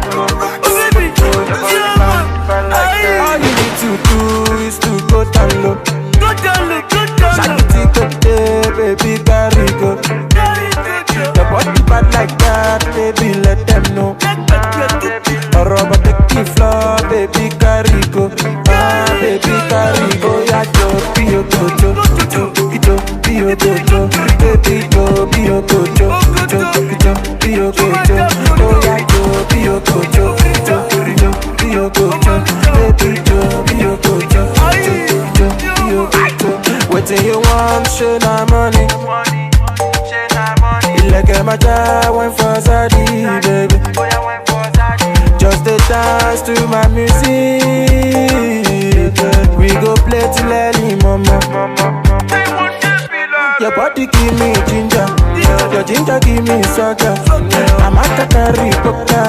All you need to do is to go down low. Shakiti kote, baby, carry go. Your body bad like that, baby, let them know. Or rubber take the floor, baby, carry go. Ah, baby, carry go. Yeah, jo, be your go, jo, be your go, jo. Baby, jo, be your go, jo, be your go, jo. Oh yeah, jo, be your go, jo, be your go, jo. Baby, jo, be your go, jo, be your go, jo. Wetin you want, show na money. Like a matcha, wine for Zadi, baby. Just a dance to my music. We go play till early, mama. Your body give me ginger, your ginger give me sugar. I'm a kakari coca,